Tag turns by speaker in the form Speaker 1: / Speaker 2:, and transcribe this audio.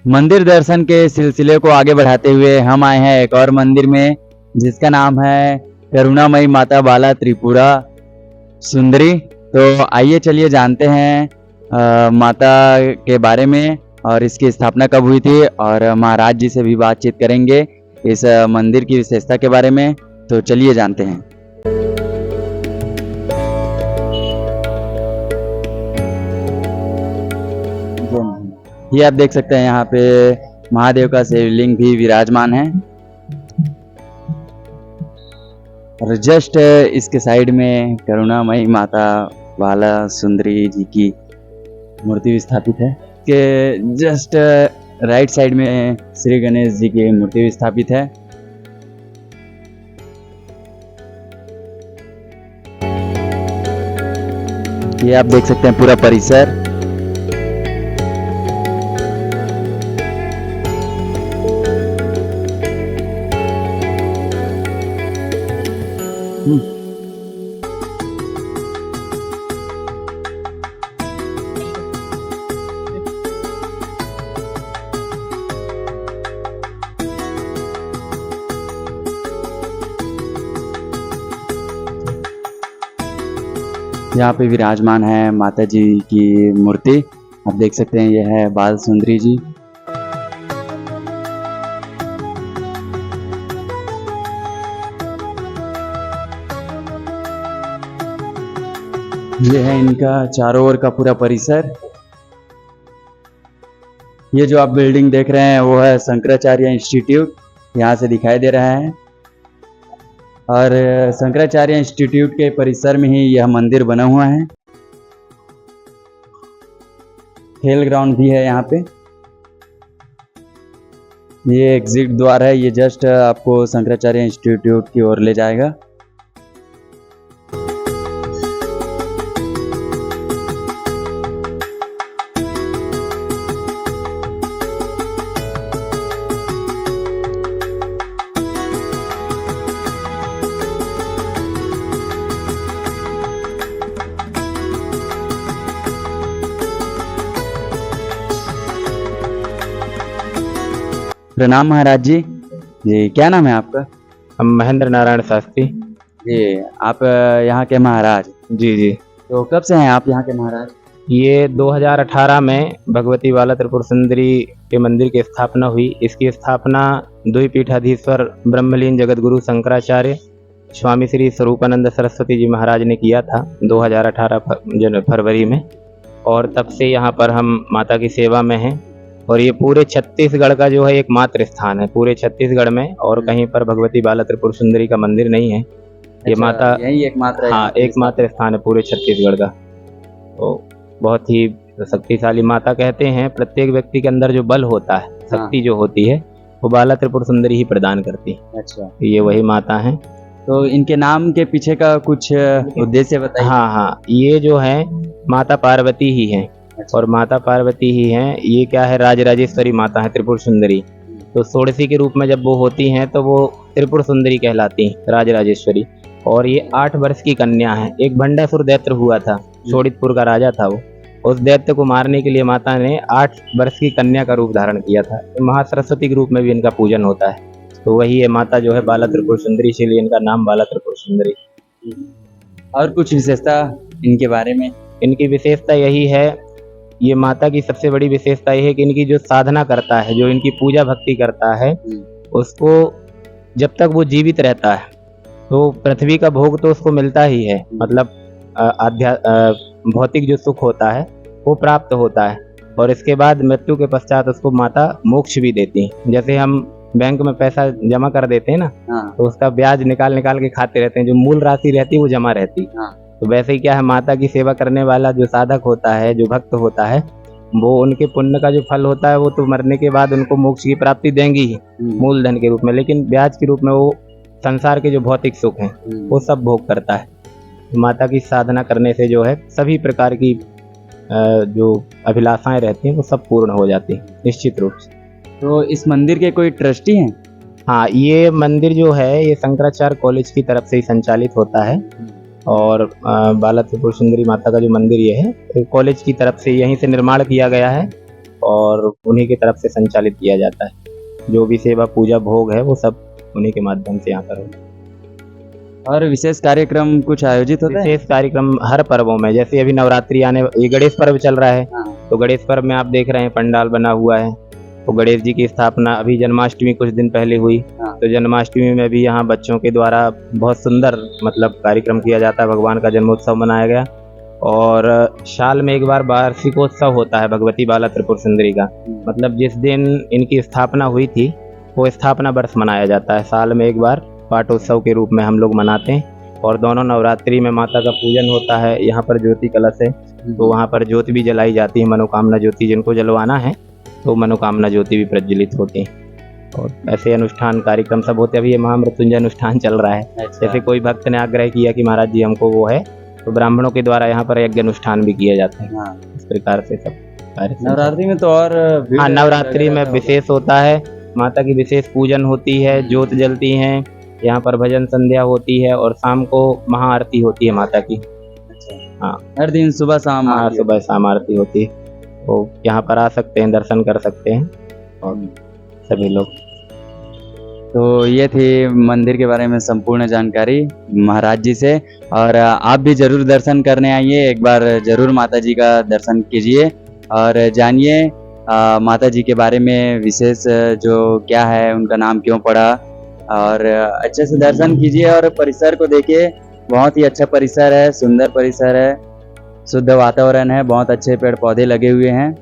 Speaker 1: मंदिर दर्शन के सिलसिले को आगे बढ़ाते हुए हम आए हैं एक और मंदिर में, जिसका नाम है करुणामयी माता बाला त्रिपुरा सुंदरी। तो आइए चलिए जानते हैं माता के बारे में और इसकी स्थापना कब हुई थी, और महाराज जी से भी बातचीत करेंगे इस मंदिर की विशेषता के बारे में। तो चलिए जानते हैं। ये आप देख सकते हैं यहाँ पे महादेव का शिवलिंग भी विराजमान है, और जस्ट इसके साइड में करुणामयी माता बाला सुंदरी जी की मूर्ति भी स्थापित है। के जस्ट राइट साइड में श्री गणेश जी की मूर्ति भी स्थापित है। ये आप देख सकते हैं पूरा परिसर। यहाँ पे विराजमान है माता जी की मूर्ति, आप देख सकते हैं। यह है बाल सुंदरी जी। ये है इनका चारों ओर का पूरा परिसर। ये जो आप बिल्डिंग देख रहे हैं वो है शंकराचार्य इंस्टीट्यूट, यहाँ से दिखाई दे रहा है। और शंकराचार्य इंस्टीट्यूट के परिसर में ही यह मंदिर बना हुआ है। खेल ग्राउंड भी है यहाँ पे। ये एग्जिट द्वार है, ये जस्ट आपको शंकराचार्य इंस्टीट्यूट की ओर ले जाएगा। प्रणाम महाराज जी। जी क्या नाम है आपका?
Speaker 2: हम महेंद्र नारायण शास्त्री।
Speaker 1: जी आप यहाँ के महाराज?
Speaker 2: जी जी।
Speaker 1: तो कब से हैं आप यहाँ के महाराज?
Speaker 2: ये 2018 में भगवती बाला त्रिपुर सुंदरी के मंदिर की स्थापना हुई। इसकी स्थापना द्विपीठाधीश्वर ब्रह्मलीन जगत गुरु शंकराचार्य स्वामी श्री स्वरूपानंद सरस्वती जी महाराज ने किया था 2018 फरवरी में, और तब से यहाँ पर हम माता की सेवा में हैं। और ये पूरे छत्तीसगढ़ का जो है एकमात्र स्थान है पूरे छत्तीसगढ़ में, और कहीं पर भगवती बाला त्रिपुर सुंदरी का मंदिर नहीं है। ये माता
Speaker 1: यही एकमात्र,
Speaker 2: हाँ एकमात्र स्थान है पूरे छत्तीसगढ़ का। तो बहुत ही शक्तिशाली माता कहते हैं। प्रत्येक व्यक्ति के अंदर जो बल होता है, शक्ति जो होती है, वो बाला त्रिपुर सुंदरी ही प्रदान करती है।
Speaker 1: अच्छा,
Speaker 2: ये वही माता है।
Speaker 1: तो इनके नाम के पीछे का कुछ उद्देश्य बताइए।
Speaker 2: हाँ, ये जो है माता पार्वती ही है। और माता पार्वती ही हैं। ये क्या है, राजराजेश्वरी माता है त्रिपुर सुंदरी। तो षोडशी के रूप में जब वो होती हैं तो वो त्रिपुर सुंदरी कहलाती हैं, राजराजेश्वरी। और ये 8 वर्ष की कन्या है। एक भंडासुर दैत्य हुआ था, शोणितपुर का राजा था वो। उस दैत्य को मारने के लिए माता ने 8 वर्ष की कन्या का रूप धारण किया था। तो महासरस्वती के रूप में भी इनका पूजन होता है। तो वही ये माता जो है बाला त्रिपुर सुंदरी, इसीलिए इनका नाम बाला त्रिपुर सुंदरी।
Speaker 1: और कुछ विशेषता इनके बारे में?
Speaker 2: इनकी विशेषता यही है, ये माता की सबसे बड़ी विशेषता यह है कि इनकी जो साधना करता है, जो इनकी पूजा भक्ति करता है, उसको जब तक वो जीवित रहता है तो पृथ्वी का भोग तो उसको मिलता ही है, मतलब भौतिक जो सुख होता है वो प्राप्त होता है। और इसके बाद मृत्यु के पश्चात उसको माता मोक्ष भी देती है। जैसे हम बैंक में पैसा जमा कर देते हैं ना, तो उसका ब्याज निकाल के खाते रहते हैं, जो मूल राशि रहती है वो जमा रहती है। तो वैसे ही क्या है, माता की सेवा करने वाला जो साधक होता है, जो भक्त होता है, वो उनके पुण्य का जो फल होता है वो तो मरने के बाद उनको मोक्ष की प्राप्ति देंगी ही मूलधन के रूप में, लेकिन ब्याज के रूप में वो संसार के जो भौतिक सुख हैं वो सब भोग करता है। माता की साधना करने से जो है सभी प्रकार की जो अभिलाषाएं रहती हैं वो सब पूर्ण हो जाती हैं निश्चित रूप से।
Speaker 1: तो इस मंदिर के कोई ट्रस्टी हैं?
Speaker 2: हाँ, ये मंदिर जो है ये शंकराचार्य कॉलेज की तरफ से ही संचालित होता है। और बाला त्रिपुर सुंदरी माता का जो मंदिर ये है कॉलेज की तरफ से यहीं से निर्माण किया गया है। और उन्हीं की तरफ से संचालित किया जाता है। जो भी सेवा पूजा भोग है वो सब उन्हीं के माध्यम से यहाँ पर होता है।
Speaker 1: और विशेष कार्यक्रम कुछ आयोजित होते हैं?
Speaker 2: विशेष कार्यक्रम हर पर्वों में, जैसे अभी नवरात्रि आने, ये गणेश पर्व चल रहा है, तो गणेश पर्व में आप देख रहे हैं पंडाल बना हुआ है। तो गणेश जी की स्थापना अभी जन्माष्टमी कुछ दिन पहले हुई, तो जन्माष्टमी में भी यहाँ बच्चों के द्वारा बहुत सुंदर मतलब कार्यक्रम किया जाता है, भगवान का जन्मोत्सव मनाया गया। और साल में एक बार वार्षिकोत्सव होता है भगवती बाला त्रिपुर सुंदरी का, मतलब जिस दिन इनकी स्थापना हुई थी वो स्थापना वर्ष मनाया जाता है। साल में एक बार पाठोत्सव के रूप में हम लोग मनाते हैं। और दोनों नवरात्रि में माता का पूजन होता है। यहाँ पर ज्योति कलश है, तो वहाँ पर ज्योति भी जलाई जाती है, मनोकामना ज्योति जिनको जलवाना है तो मनोकामना ज्योति भी प्रज्वलित होती है। और ऐसे अनुष्ठान कार्यक्रम सब होते हैं। अभी ये महामृत्युंजय अनुष्ठान चल रहा है। जैसे कोई भक्त ने आग्रह किया कि महाराज जी हमको वो है, तो ब्राह्मणों के द्वारा यहाँ पर यज्ञ अनुष्ठान भी किया जाता है। इस प्रकार से सब कार्य
Speaker 1: नवरात्रि में तो और
Speaker 2: हाँ, नवरात्रि में विशेष होता है, माता की विशेष पूजन होती है, ज्योत जलती हैं, यहाँ पर भजन संध्या होती है और शाम को महाआरती होती है माता की। हाँ,
Speaker 1: हर दिन सुबह शाम?
Speaker 2: हाँ, सुबह शाम आरती होती है। तो यहाँ पर आ सकते हैं, दर्शन कर सकते हैं और सभी लोग।
Speaker 1: तो ये थी मंदिर के बारे में संपूर्ण जानकारी महाराज जी से। और आप भी जरूर दर्शन करने आइए, एक बार जरूर माता जी का दर्शन कीजिए और जानिए माता जी के बारे में विशेष जो क्या है, उनका नाम क्यों पड़ा, और अच्छे से दर्शन कीजिए। और परिसर को देखिए, बहुत ही अच्छा परिसर है, सुंदर परिसर है, शुद्ध वातावरण है, बहुत अच्छे पेड़ पौधे लगे हुए हैं।